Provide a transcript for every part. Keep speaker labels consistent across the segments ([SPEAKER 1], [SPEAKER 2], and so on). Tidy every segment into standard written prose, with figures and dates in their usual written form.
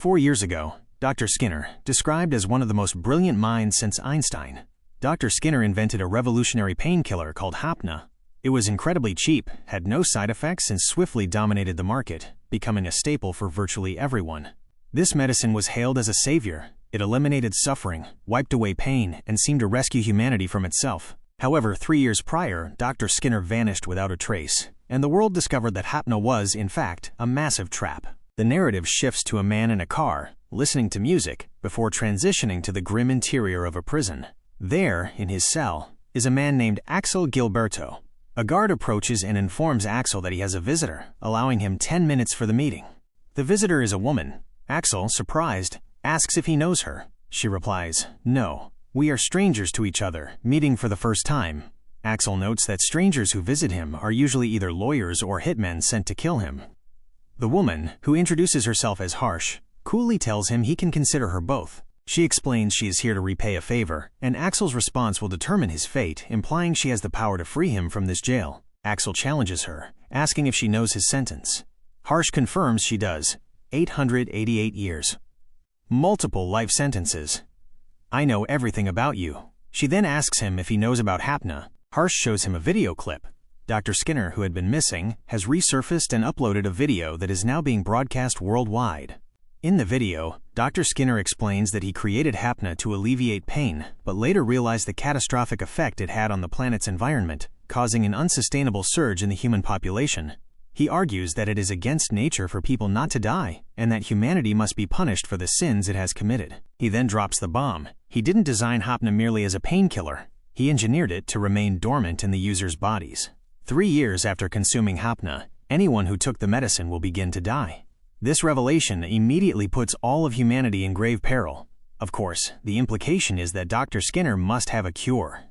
[SPEAKER 1] 4 years ago, Dr. Skinner, described as one of the most brilliant minds since Einstein, Dr. Skinner invented a revolutionary painkiller called Hapuna. It was incredibly cheap, had no side effects, and swiftly dominated the market, becoming a staple for virtually everyone. This medicine was hailed as a savior. It eliminated suffering, wiped away pain, and seemed to rescue humanity from itself. However, 3 years prior, Dr. Skinner vanished without a trace, and the world discovered that Hapuna was, in fact, a massive trap. The narrative shifts to a man in a car, listening to music, before transitioning to the grim interior of a prison. There, in his cell, is a man named Axel Gilberto. A guard approaches and informs Axel that he has a visitor, allowing him 10 minutes for the meeting. The visitor is a woman. Axel, surprised, asks if he knows her. She replies, "No, we are strangers to each other, meeting for the first time." Axel notes that strangers who visit him are usually either lawyers or hitmen sent to kill him. The woman, who introduces herself as Harsh, coolly tells him he can consider her both. She explains she is here to repay a favor, and Axel's response will determine his fate, implying she has the power to free him from this jail. Axel challenges her, asking if she knows his sentence. Harsh confirms she does. 888 years. Multiple life sentences. "I know everything about you." She then asks him if he knows about Hapuna. Harsh shows him a video clip. Dr. Skinner, who had been missing, has resurfaced and uploaded a video that is now being broadcast worldwide. In the video, Dr. Skinner explains that he created Hapuna to alleviate pain, but later realized the catastrophic effect it had on the planet's environment, causing an unsustainable surge in the human population. He argues that it is against nature for people not to die, and that humanity must be punished for the sins it has committed. He then drops the bomb. He didn't design Hapuna merely as a painkiller. He engineered it to remain dormant in the users' bodies. 3 years after consuming Hapuna, anyone who took the medicine will begin to die. This revelation immediately puts all of humanity in grave peril. Of course, the implication is that Dr. Skinner must have a cure.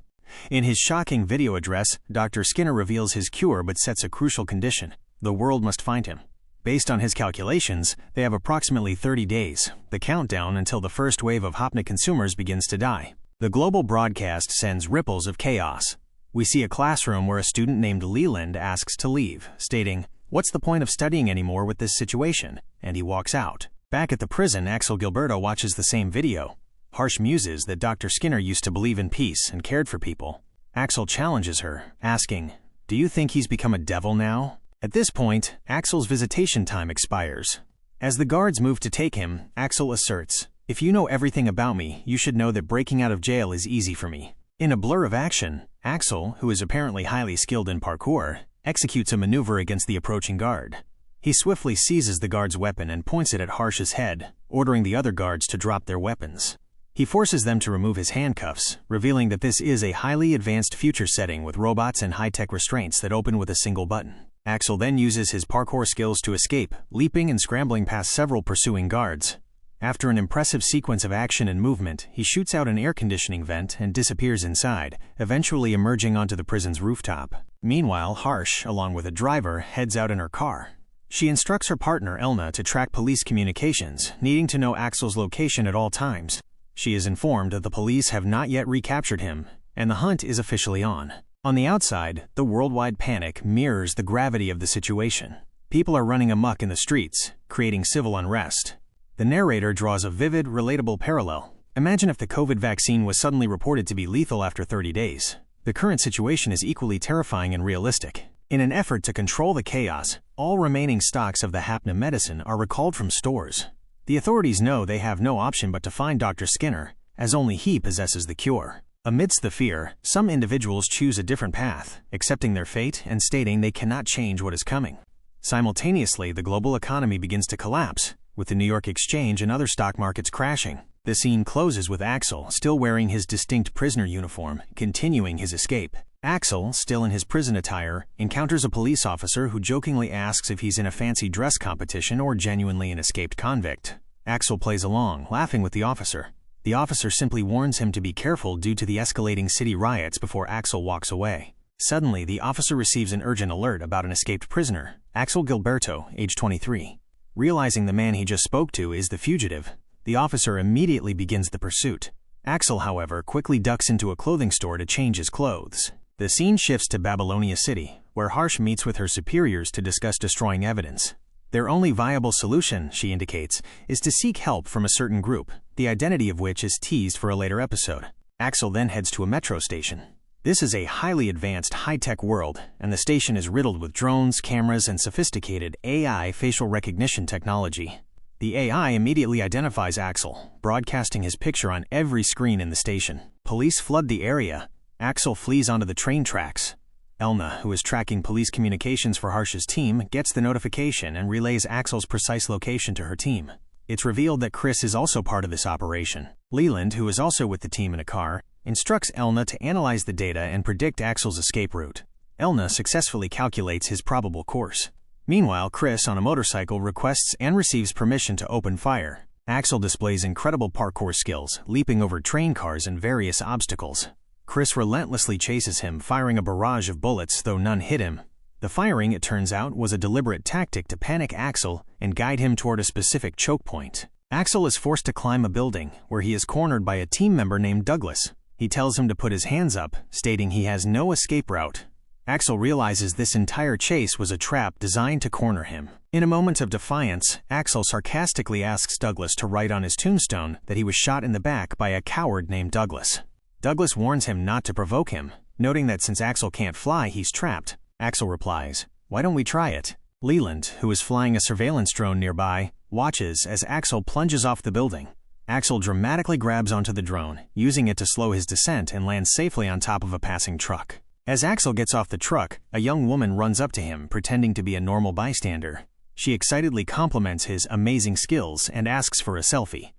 [SPEAKER 1] In his shocking video address, Dr. Skinner reveals his cure but sets a crucial condition. The world must find him. Based on his calculations, they have approximately 30 days, the countdown until the first wave of Hapuna consumers begins to die. The global broadcast sends ripples of chaos. We see a classroom where a student named Leland asks to leave, stating, "What's the point of studying anymore with this situation?" and he walks out. Back at the prison, Axel Gilberto watches the same video. Harsh muses that Dr. Skinner used to believe in peace and cared for people. Axel challenges her, asking, "Do you think he's become a devil now?" At this point, Axel's visitation time expires. As the guards move to take him, Axel asserts, "If you know everything about me, you should know that breaking out of jail is easy for me." In a blur of action, Axel, who is apparently highly skilled in parkour, executes a maneuver against the approaching guard. He swiftly seizes the guard's weapon and points it at Harsh's head, ordering the other guards to drop their weapons. He forces them to remove his handcuffs, revealing that this is a highly advanced future setting with robots and high-tech restraints that open with a single button. Axel then uses his parkour skills to escape, leaping and scrambling past several pursuing guards. After an impressive sequence of action and movement, he shoots out an air conditioning vent and disappears inside, eventually emerging onto the prison's rooftop. Meanwhile, Harsh, along with a driver, heads out in her car. She instructs her partner Elna to track police communications, needing to know Axel's location at all times. She is informed that the police have not yet recaptured him, and the hunt is officially on. On the outside, the worldwide panic mirrors the gravity of the situation. People are running amok in the streets, creating civil unrest. The narrator draws a vivid, relatable parallel. Imagine if the COVID vaccine was suddenly reported to be lethal after 30 days. The current situation is equally terrifying and realistic. In an effort to control the chaos, all remaining stocks of the Hapuna medicine are recalled from stores. The authorities know they have no option but to find Dr. Skinner, as only he possesses the cure. Amidst the fear, some individuals choose a different path, accepting their fate and stating they cannot change what is coming. Simultaneously, the global economy begins to collapse, with the New York Exchange and other stock markets crashing. The scene closes with Axel, still wearing his distinct prisoner uniform, continuing his escape. Axel, still in his prison attire, encounters a police officer who jokingly asks if he's in a fancy dress competition or genuinely an escaped convict. Axel plays along, laughing with the officer. The officer simply warns him to be careful due to the escalating city riots before Axel walks away. Suddenly, the officer receives an urgent alert about an escaped prisoner, Axel Gilberto, age 23. Realizing the man he just spoke to is the fugitive, the officer immediately begins the pursuit. Axel, however, quickly ducks into a clothing store to change his clothes. The scene shifts to Babylonia City, where Harsh meets with her superiors to discuss destroying evidence. Their only viable solution, she indicates, is to seek help from a certain group, the identity of which is teased for a later episode. Axel then heads to a metro station. This is a highly advanced, high-tech world, and the station is riddled with drones, cameras, and sophisticated AI facial recognition technology. The AI immediately identifies Axel, broadcasting his picture on every screen in the station. Police flood the area. Axel flees onto the train tracks. Elna, who is tracking police communications for Harsh's team, gets the notification and relays Axel's precise location to her team. It's revealed that Chris is also part of this operation. Leland, who is also with the team in a car, instructs Elna to analyze the data and predict Axel's escape route. Elna successfully calculates his probable course. Meanwhile, Chris, on a motorcycle, requests and receives permission to open fire. Axel displays incredible parkour skills, leaping over train cars and various obstacles. Chris relentlessly chases him, firing a barrage of bullets, though none hit him. The firing, it turns out, was a deliberate tactic to panic Axel and guide him toward a specific choke point. Axel is forced to climb a building, where he is cornered by a team member named Douglas. He tells him to put his hands up, stating he has no escape route. Axel realizes this entire chase was a trap designed to corner him. In a moment of defiance, Axel sarcastically asks Douglas to write on his tombstone that he was shot in the back by a coward named Douglas. Douglas warns him not to provoke him, noting that since Axel can't fly, he's trapped. Axel replies, "Why don't we try it?" Leland, who is flying a surveillance drone nearby, watches as Axel plunges off the building. Axel dramatically grabs onto the drone, using it to slow his descent and lands safely on top of a passing truck. As Axel gets off the truck, a young woman runs up to him, pretending to be a normal bystander. She excitedly compliments his amazing skills and asks for a selfie.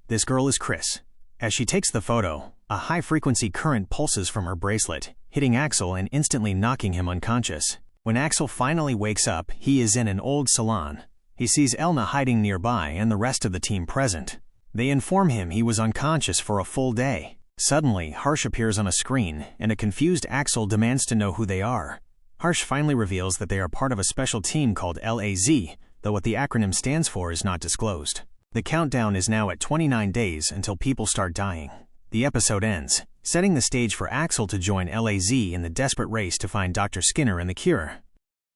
[SPEAKER 1] This girl is Chris. As she takes the photo, a high-frequency current pulses from her bracelet, hitting Axel and instantly knocking him unconscious. When Axel finally wakes up, he is in an old salon. He sees Elna hiding nearby and the rest of the team present. They inform him he was unconscious for a full day. Suddenly, Harsh appears on a screen, and a confused Axel demands to know who they are. Harsh finally reveals that they are part of a special team called LAZ, though what the acronym stands for is not disclosed. The countdown is now at 29 days until people start dying. The episode ends, setting the stage for Axel to join LAZ in the desperate race to find Dr. Skinner and the cure.